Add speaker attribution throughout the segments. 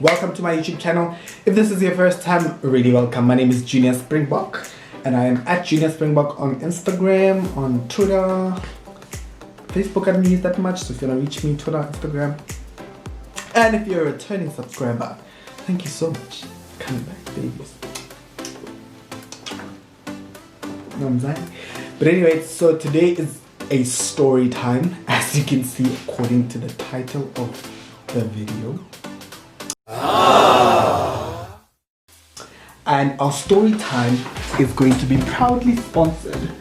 Speaker 1: welcome to my YouTube channel. If this is your first time, really welcome. My name is Junior Springbok and I am at Junior Springbok on Instagram, on Twitter, Facebook. I don't use that much, so if you want to reach me, Twitter, Instagram. And if you're a returning subscriber, thank you so much for coming back, babies. You know what I'm saying? But anyway, so today is a story time, as you can see according to the title of the video. And our story time is going to be proudly sponsored.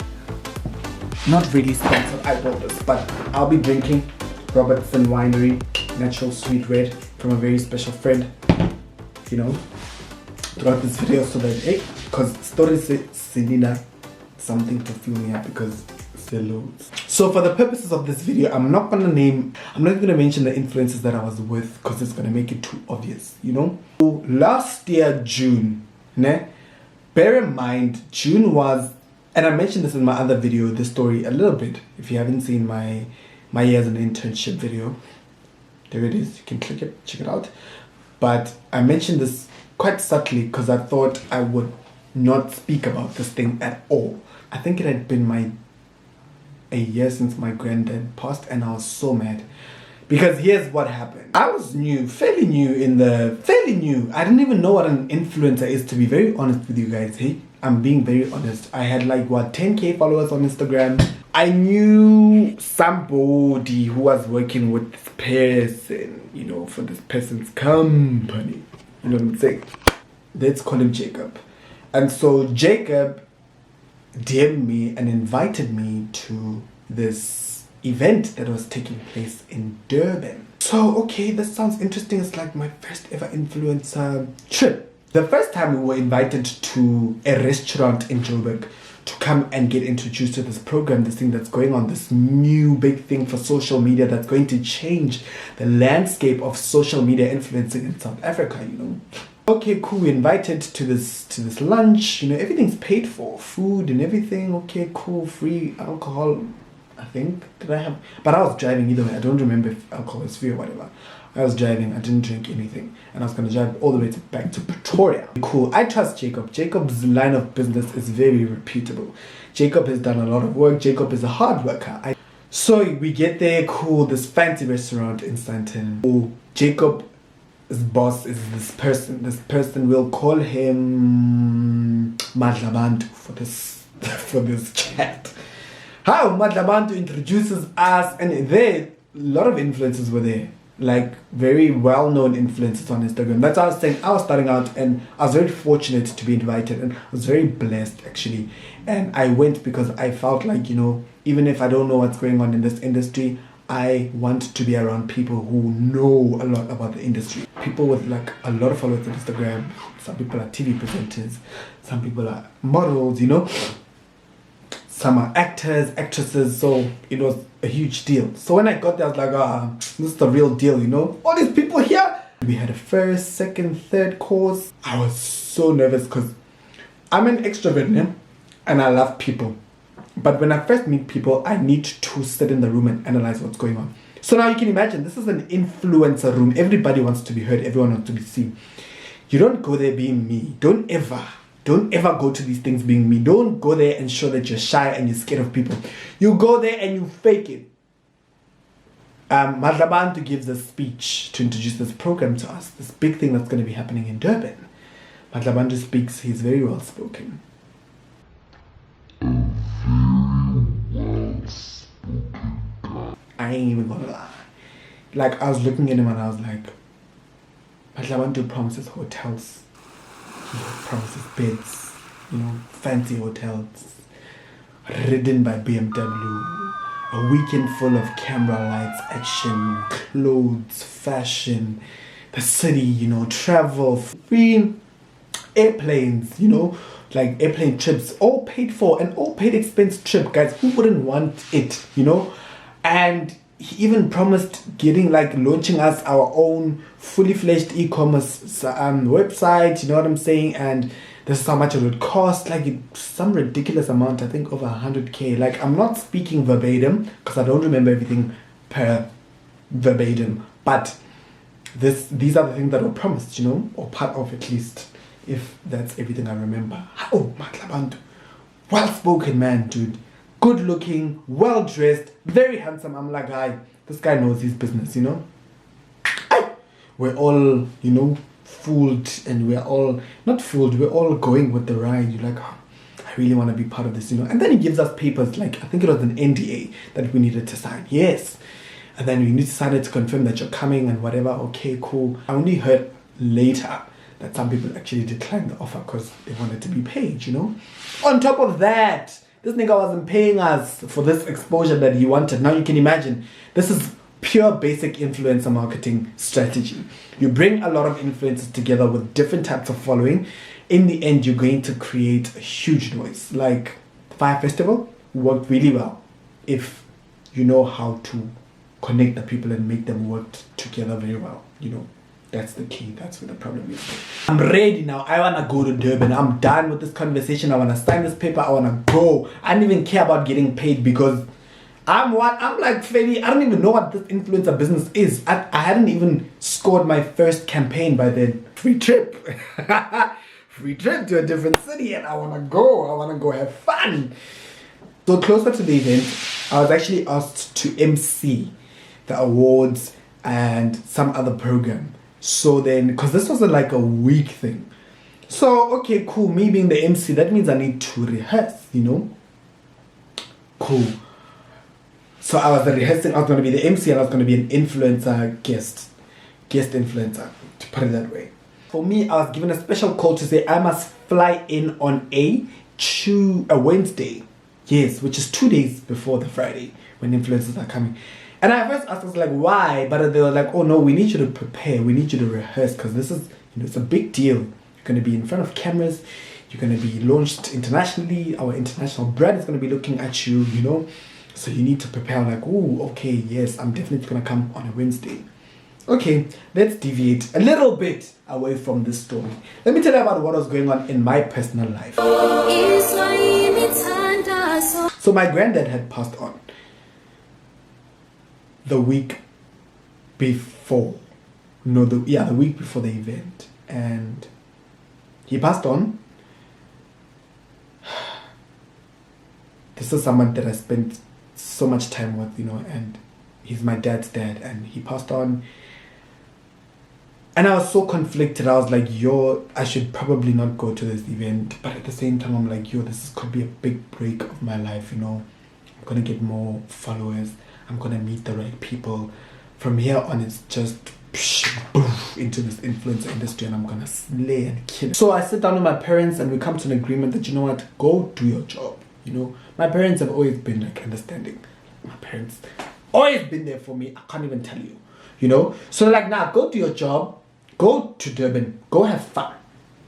Speaker 1: Not really sponsored, I bought this, but I'll be drinking Robertson Winery Natural Sweet Red from a very special friend, you know, throughout this video, so that, hey, because stories need something to fill me up because they're loads. So for the purposes of this video, I'm not gonna mention the influencers that I was with because it's gonna make it too obvious, you know. So last year, June, bear in mind, June was, and I mentioned this in my other video, the story a little bit. If you haven't seen my years in internship video, there it is, you can click it, check it out. But I mentioned this quite subtly because I thought I would not speak about this thing at all. I think it had been a year since my granddad passed, and I was so mad. Because here's what happened. I was fairly new. I didn't even know what an influencer is, to be very honest with you guys. Hey, I'm being very honest. I had 10K followers on Instagram. I knew somebody who was working with this person, you know, for this person's company. You know what I'm saying? Let's call him Jacob. And so Jacob DM'd me and invited me to this event that was taking place in Durban. So, okay, this sounds interesting. It's like my first ever influencer trip. The first time we were invited to a restaurant in Joburg to come and get introduced to this program, this thing that's going on, this new big thing for social media that's going to change the landscape of social media influencing in South Africa, you know. Okay, cool, we're invited to this lunch, you know, everything's paid for, food and everything. Okay, cool, free alcohol, I think. Did I have? But I was driving either way. I don't remember if alcohol is free or whatever. I was driving, I didn't drink anything, and I was gonna drive all the way back to Pretoria. Cool, I trust Jacob. Jacob's line of business is very reputable. Jacob has done a lot of work. Jacob is a hard worker. So we get there, cool, this fancy restaurant in Sandton. Oh, Jacob's boss is this person. This person, will call him Madlabantu for this chat. How Madlabantu introduces us, and there a lot of influencers were there, like very well-known influencers on Instagram. That's what I was saying. I was starting out and I was very fortunate to be invited, and I was very blessed actually. And I went because I felt like, you know, even if I don't know what's going on in this industry, I want to be around people who know a lot about the industry. People with like a lot of followers on Instagram. Some people are TV presenters, some people are models, you know. Some are actors, actresses, so it was a huge deal. So when I got there, I was like, this is the real deal, you know? All these people here. We had a first, second, third course. I was so nervous because I'm an extrovert, and I love people. But when I first meet people, I need to sit in the room and analyze what's going on. So now you can imagine, this is an influencer room. Everybody wants to be heard. Everyone wants to be seen. You don't go there being me. Don't ever go to these things being me. Don't go there and show that you're shy and you're scared of people. You go there and you fake it. Madlabantu gives a speech to introduce this program to us, this big thing that's going to be happening in Durban. Madlabantu speaks, he's very well spoken. I ain't even gonna lie. Like, I was looking at him and I was like, Madlabantu promises hotels. He promises beds, you know, fancy hotels, ridden by BMW, a weekend full of camera lights, action, clothes, fashion, the city, you know, travel, free airplanes, you know, like airplane trips, all paid for, an all paid expense trip, guys. Who wouldn't want it, you know? And he even promised launching us our own fully fledged e-commerce website, you know what I'm saying? And this is how much it would cost, some ridiculous amount, I think over 100K. Like, I'm not speaking verbatim because I don't remember everything per verbatim, but these are the things that were promised, you know, or part of at least, if that's everything I remember. Oh, Matlabantu. Well spoken man, dude. Good looking, well dressed, very handsome. I'm like, hi, this guy knows his business, you know. We're all, you know, fooled, and we're all not fooled, we're all going with the ride. You're like, oh, I really want to be part of this, you know. And then he gives us papers, like I think it was an NDA that we needed to sign. Yes. And then we need to sign it to confirm that you're coming and whatever. Okay, cool. I only heard later that some people actually declined the offer because they wanted to be paid, you know. On top of that, this nigga wasn't paying us for this exposure that he wanted. Now you can imagine, this is pure basic influencer marketing strategy. You bring a lot of influencers together with different types of following. In the end, you're going to create a huge noise. Like Fire Festival worked really well if you know how to connect the people and make them work together very well, you know. That's the key. That's where the problem is. I'm ready now. I want to go to Durban. I'm done with this conversation. I want to sign this paper. I want to go. I don't even care about getting paid because I'm like fairly, I don't even know what this influencer business is. I hadn't even scored my first campaign by then. Free trip. Free trip to a different city, and I want to go. I want to go have fun. So closer to the event, I was actually asked to MC the awards and some other program. So then, because this wasn't like a week thing. So, okay, cool. Me being the MC, that means I need to rehearse, you know? Cool. So I was rehearsing. I was going to be the MC and I was going to be an influencer guest influencer, to put it that way. For me, I was given a special call to say I must fly in on a Wednesday. Yes, which is 2 days before the Friday when influencers are coming. And I first asked, I was like, why? But they were like, oh no, we need you to prepare. We need you to rehearse because this is, you know, it's a big deal. You're going to be in front of cameras. You're going to be launched internationally. Our international brand is going to be looking at you, you know. So you need to prepare. I'm like, oh, okay, yes, I'm definitely going to come on a Wednesday. Okay, let's deviate a little bit away from this story. Let me tell you about what was going on in my personal life. So my granddad had passed on the week before. The week before the event. And he passed on. This is someone that I spent so much time with, you know, and he's my dad's dad, and he passed on. And I was so conflicted. I was like, I should probably not go to this event. But at the same time, I'm like, this could be a big break of my life, you know. I'm going to get more followers. I'm going to meet the right people. From here on, it's just into this influencer industry, and I'm going to slay and kill it. So I sit down with my parents and we come to an agreement that, you know what, go do your job. You know, my parents have always been like understanding. My parents always been there for me. I can't even tell you, you know. So like, now go do your job. Go to Durban, go have fun,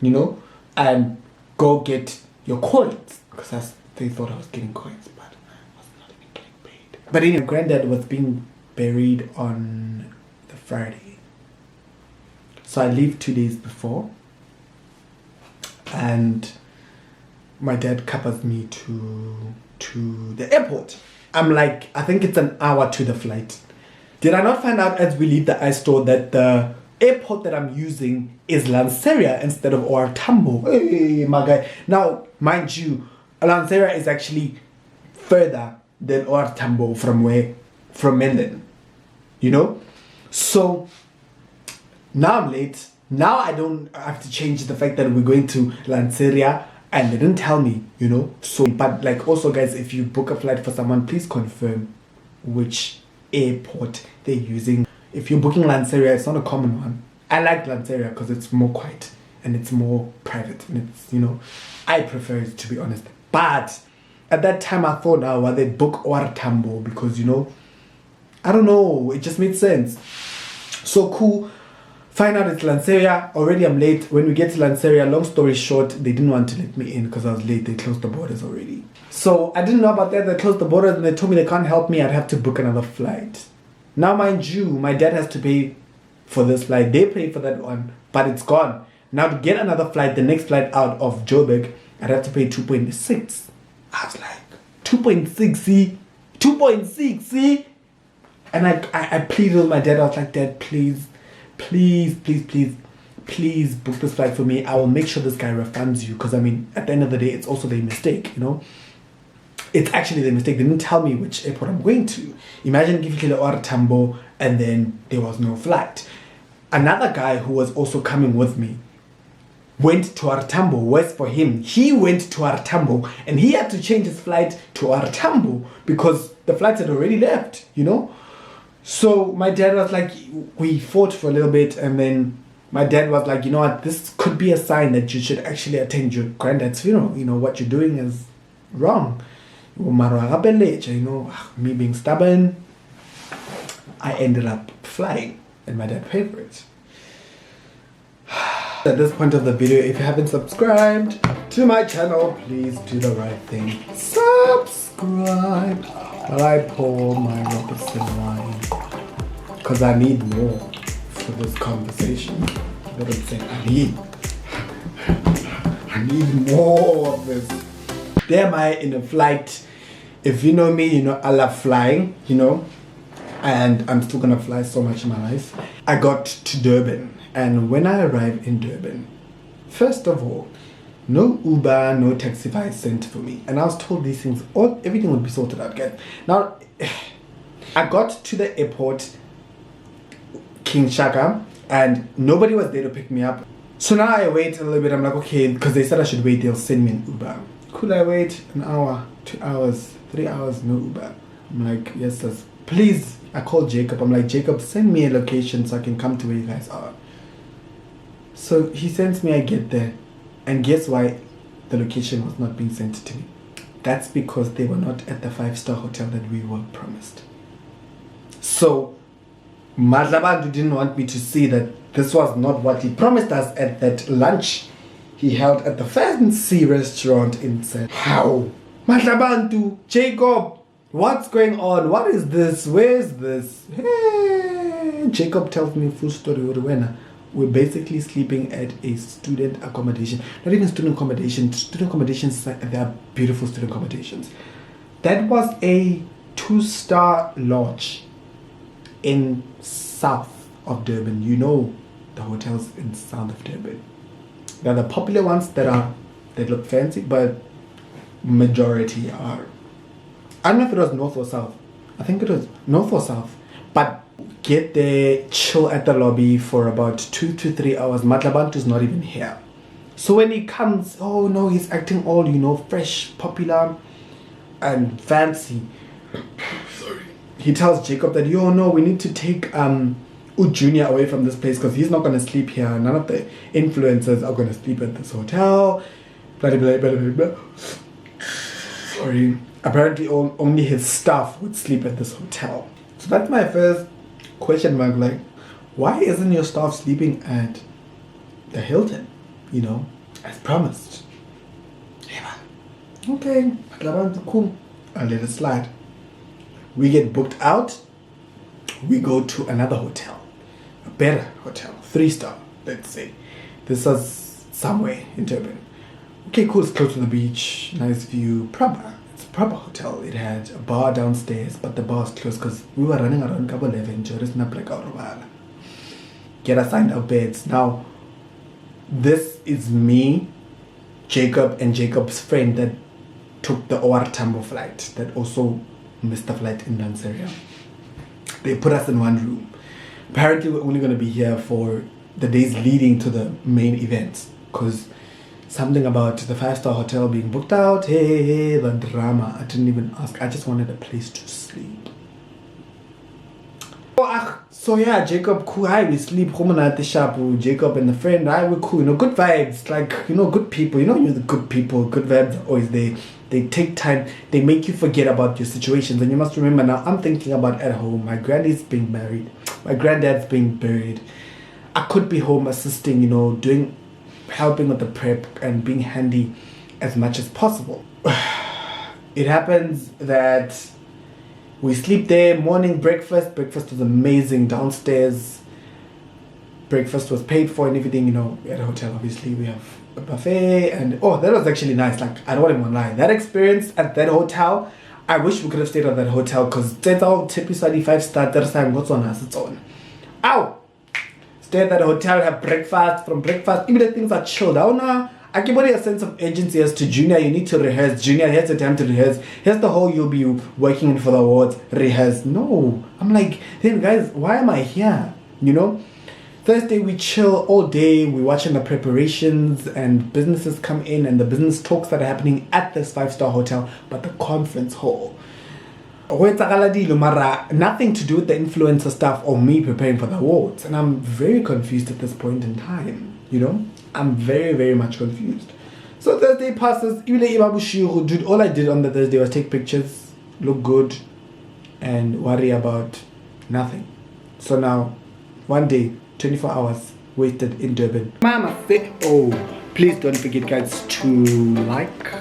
Speaker 1: you know, and go get your coins. Because they thought I was getting coins, but I was not even getting paid. But anyway, granddad was being buried on the Friday. So I leave 2 days before. And my dad couples me to the airport. I'm like, I think it's an hour to the flight. Did I not find out as we leave the ice store that the airport that I'm using is Lanseria instead of OR Tambo? Hey, my guy. Now, mind you, Lanseria is actually further than OR Tambo from Menlyn, you know? So, now I'm late. Now I don't have to change the fact that we're going to Lanseria, and they didn't tell me, you know? So, but like also guys, if you book a flight for someone, please confirm which airport they're using. If you're booking Lanseria, it's not a common one. I like Lanseria because it's more quiet and it's more private, and it's, you know, I prefer it, to be honest. But at that time I thought, well, they'd book OR Tambo because, you know, I don't know, it just made sense. So cool. Find out it's Lanseria. Already I'm late. When we get to Lanseria, long story short, they didn't want to let me in because I was late. They closed the borders already. So I didn't know about that. They closed the borders and they told me they can't help me. I'd have to book another flight. Now, mind you, my dad has to pay for this flight. They pay for that one, but it's gone. Now, to get another flight, the next flight out of Joburg, I'd have to pay 2.6. I was like, 2.6, see? 2.6, see? And I pleaded with my dad. I was like, Dad, please please, please, please, please book this flight for me. I will make sure this guy refunds you, because I mean, at the end of the day, it's also their mistake, you know. It's actually their mistake. They didn't tell me which airport I'm going to. Imagine giving or Tambo and then there was no flight. Another guy who was also coming with me went to Artambo. Worse for him, he went to Artambo and he had to change his flight to Artambo because the flights had already left, you know. So my dad was like, we fought for a little bit, and then my dad was like, you know what, this could be a sign that you should actually attend your granddad's funeral. You know, what you're doing is wrong. You know, me being stubborn, I ended up flying and my dad paid for it. At this point of the video, if you haven't subscribed to my channel, please do the right thing. Subscribe while I pour my Robertson wine, because I need more for this conversation. What I'm saying, I need more of this. There am I in a flight. If you know me, you know I love flying, you know, and I'm still gonna fly so much in my life. I got to Durban, and when I arrived in Durban, first of all, no Uber, no Taxify sent for me, and I was told these things, everything would be sorted out, guys. Now, I got to the airport, King Shaka, and nobody was there to pick me up. So now I wait a little bit. I'm like, okay, because they said I should wait, they'll send me an Uber. Could I wait an hour, 2 hours, 3 hours, no Uber? I'm like, yes, sir. Please, I called Jacob. I'm like, Jacob, send me a location so I can come to where you guys are. So he sends me, I get there. And guess why the location was not being sent to me? That's because they were not at the 5-star hotel that we were promised. So Madlabandu didn't want me to see that this was not what he promised us at that lunch he held at the fancy restaurant in San. How? Madlabandu, Jacob, what's going on? What is this? Where's this? Hey. Jacob tells me full story. We're basically sleeping at a student accommodation. Not even student accommodation. Student accommodations, they are beautiful student accommodations. That was a 2-star lodge in south of Durban. You know the hotels in south of Durban. They're the popular ones that look fancy, but majority are. I don't know if it was north or south. I think it was north or south. But get there, chill at the lobby for about 2 to 3 hours. Matlabantu is not even here. So when he comes, oh no, he's acting all, you know, fresh, popular, and fancy. Sorry. He tells Jacob that, yo, no, we need to take Junior away from this place because he's not going to sleep here. None of the influencers are going to sleep at this hotel. Blah, blah, blah, blah, blah. Sorry. Apparently only his staff would sleep at this hotel. So that's my first question mark. Like, why isn't your staff sleeping at the Hilton? You know, as promised. Yeah. Okay. Cool. I'll let it slide. We get booked out. We go to another hotel. A better hotel. 3-star, let's say. This was somewhere in Durban. Okay, cool. It's close to the beach. Nice view. Proper. It's a proper hotel. It had a bar downstairs, but the bar was closed because we were running around Cabo 11. Just not blackout. Get assigned our beds. Now, this is me, Jacob, and Jacob's friend that took the OR Tambo flight, that also missed the flight in Lanseria. They put us in one room. Apparently, we're only going to be here for the days leading to the main events, because something about the 5-star hotel being booked out, hey, the drama. I didn't even ask. I just wanted a place to sleep. So yeah, Jacob, cool. Hi, we sleep home at the shop. Jacob and the friend, hi, we're cool. You know, good vibes. Like, you know, good people. You know, you're the good people. Good vibes are always there. They take time. They make you forget about your situations. And you must remember now, I'm thinking about at home. My granny's being married. My granddad's being buried. I could be home assisting, you know, helping with the prep and being handy as much as possible. It happens that we sleep there, morning breakfast. Breakfast was amazing downstairs. Breakfast was paid for and everything, you know, at a hotel. Obviously, we have a buffet and, oh, that was actually nice. Like, I don't even lie. That experience at that hotel, I wish we could have stayed at that hotel because that's all typically 5-star, there's time, what's on us, it's on. Ow! stay at that hotel, have breakfast. From breakfast, even the things are chilled. I wanna, I give you a sense of urgency as to Junior, you need to rehearse. Junior, here's the time to rehearse. Here's the whole you'll be working in for the awards. Rehearse. No. I'm like, then guys, why am I here? You know? Thursday we chill all day. We're watching the preparations and businesses come in and the business talks that are happening at this 5-star hotel, but the conference hall. Nothing to do with the influencer stuff or me preparing for the awards. And I'm very confused at this point in time. You know? I'm very, very much confused. So Thursday passes. Dude, all I did on the Thursday was take pictures, look good, and worry about nothing. So now, one day, 24 hours wasted in Durban. Mama say, oh, please don't forget guys to like,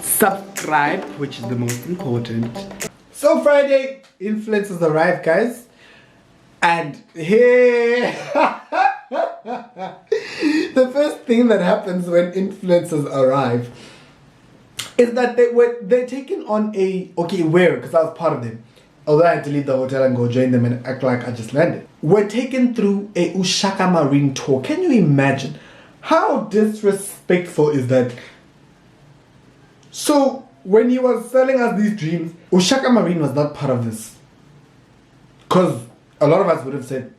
Speaker 1: subscribe, which is the most important. So Friday, influencers arrive guys. And here, the first thing that happens when influencers arrive is that they're taken on a, okay, where? Because I was part of them. Although I had to leave the hotel and go join them and act like I just landed. We're taken through a Ushaka Marine tour. Can you imagine? How disrespectful is that? So, when he was selling us these dreams, Ushaka Marine was not part of this. Because a lot of us would have said,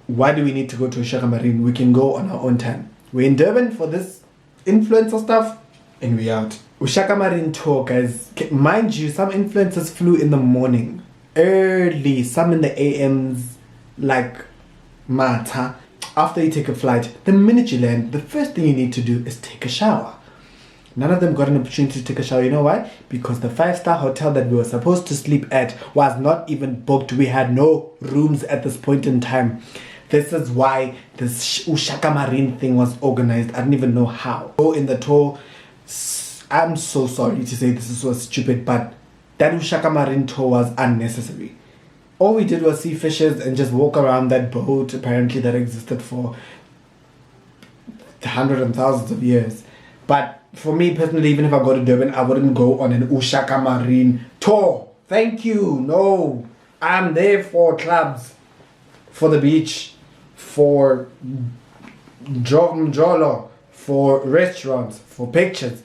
Speaker 1: why do we need to go to Ushaka Marine? We can go on our own time. We're in Durban for this influencer stuff and we're out. Ushaka Marine tour, guys. Mind you, some influencers flew in the morning. Early, some in the AMs, like Mata. After you take a flight, the minute you land, the first thing you need to do is take a shower. None of them got an opportunity to take a shower. You know why? Because the 5-star hotel that we were supposed to sleep at was not even booked. We had no rooms at this point in time. This is why this Ushaka Marine thing was organized. I don't even know how. So in the tour, I'm so sorry to say this is so stupid, but that Ushaka Marine tour was unnecessary. All we did was see fishes and just walk around that boat, apparently that existed for hundreds and thousands of years. But for me personally, even if I go to Durban, I wouldn't go on an Ushaka Marine tour. Thank you. No. I'm there for clubs, for the beach, for Jolo, for restaurants, for pictures.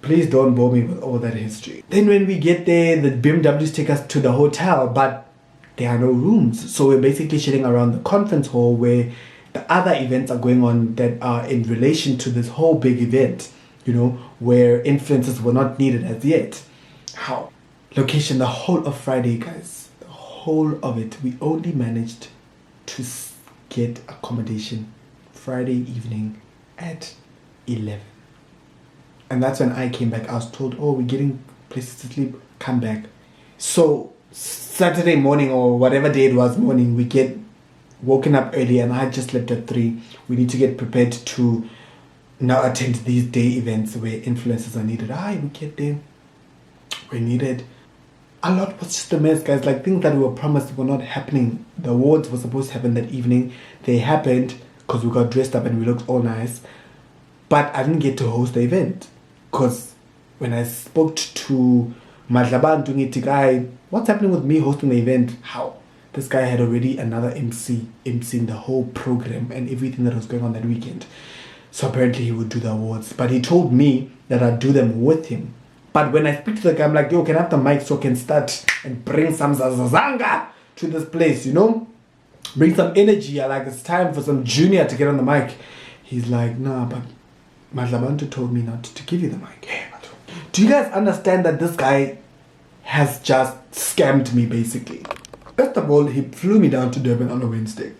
Speaker 1: Please don't bore me with all that history. Then when we get there, the BMWs take us to the hotel, but there are no rooms. So we're basically chilling around the conference hall where the other events are going on that are in relation to this whole big event, you know, where influencers were not needed as yet. How? Location, the whole of Friday, guys. The whole of it. We only managed to get accommodation Friday evening at 11. And that's when I came back. I was told, oh, we're getting places to sleep, come back. So Saturday morning or whatever day it was morning, we get woken up early and I just slept at 3. We need to get prepared to now attend these day events where influencers are needed. We get there. We're needed. A lot was just a mess, guys. Like things that we were promised were not happening. The awards were supposed to happen that evening. They happened because we got dressed up and we looked all nice. But I didn't get to host the event. Because when I spoke to Madlaban Tungiti, what's happening with me hosting the event? How? This guy had already another emceeing the whole program and everything that was going on that weekend. So apparently he would do the awards. But he told me that I'd do them with him. But when I speak to the guy, I'm like, yo, can I have the mic so I can start and bring some zazanga to this place, you know? Bring some energy. I like, it's time for some junior to get on the mic. He's like, nah, but Madlabantu told me not to give you the mic. Yeah, do you guys understand that this guy has just scammed me, basically? First of all, he flew me down to Durban on a Wednesday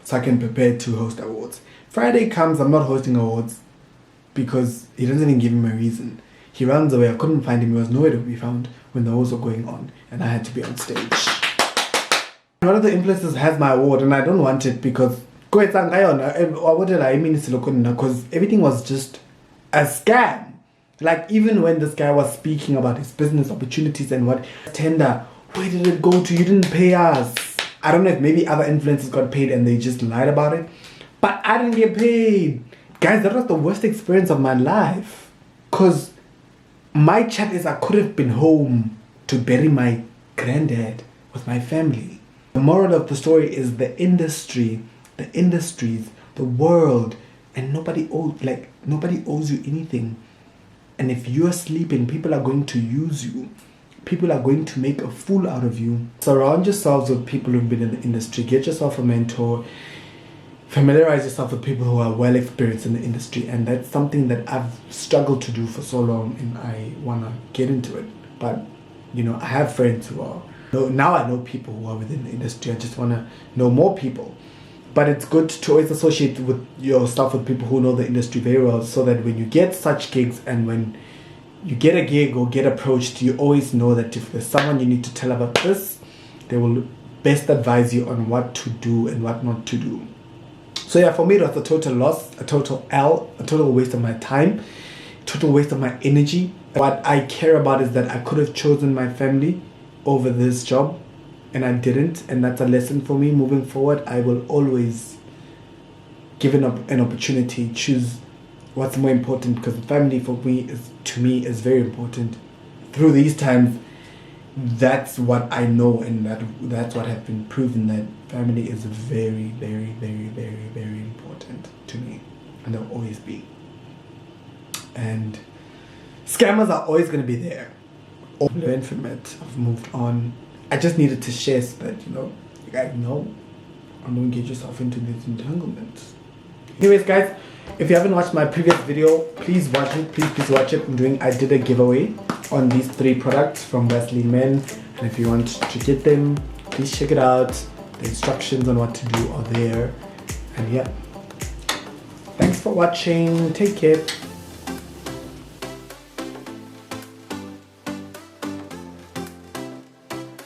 Speaker 1: so I can prepare to host awards. Friday comes, I'm not hosting awards because he doesn't even give him a reason. He runs away. I couldn't find him. He was nowhere to be found when the awards were going on and I had to be on stage. One of the influencers has my award and I don't want it because because everything was just a scam. Like even when this guy was speaking about his business opportunities and what tender, where did it go to? You didn't pay us. I don't know if maybe other influencers got paid and they just lied about it. But I didn't get paid. Guys, that was the worst experience of my life. Because my chat is I could have been home to bury my granddad with my family. The moral of the story is the industry, the industries, the world, and nobody owes you anything. And if you're sleeping, people are going to use you. People are going to make a fool out of you. Surround yourselves with people who've been in the industry. Get yourself a mentor. Familiarize yourself with people who are well experienced in the industry. And that's something that I've struggled to do for so long, and I want to get into it. But, you know, I have friends who are... Now I know people who are within the industry. I just want to know more people. But it's good to always associate with yourself with people who know the industry very well, so that when you get such gigs and when you get a gig or get approached, you always know that if there's someone you need to tell about this, they will best advise you on what to do and what not to do. So yeah, for me it was a total loss, a total L, a total waste of my time, total waste of my energy. What I care about is that I could have chosen my family over this job, and I didn't, and that's a lesson for me moving forward. I will always, given an opportunity, choose what's more important, because family for me is very important. Through these times, that's what I know, and that's what have been proven, that family is very, very, very, very, very important to me, and they'll always be. And scammers are always going to be there. I've learned from it. I've moved on. I just needed to share so that, you know, you guys know, and don't get yourself into these entanglements. Anyways, guys, if you haven't watched my previous video, please watch it. Please watch it. I did a giveaway on these 3 products from Vaseline Men, and if you want to get them, please check it out. The instructions on what to do are there. And yeah, thanks for watching. Take care.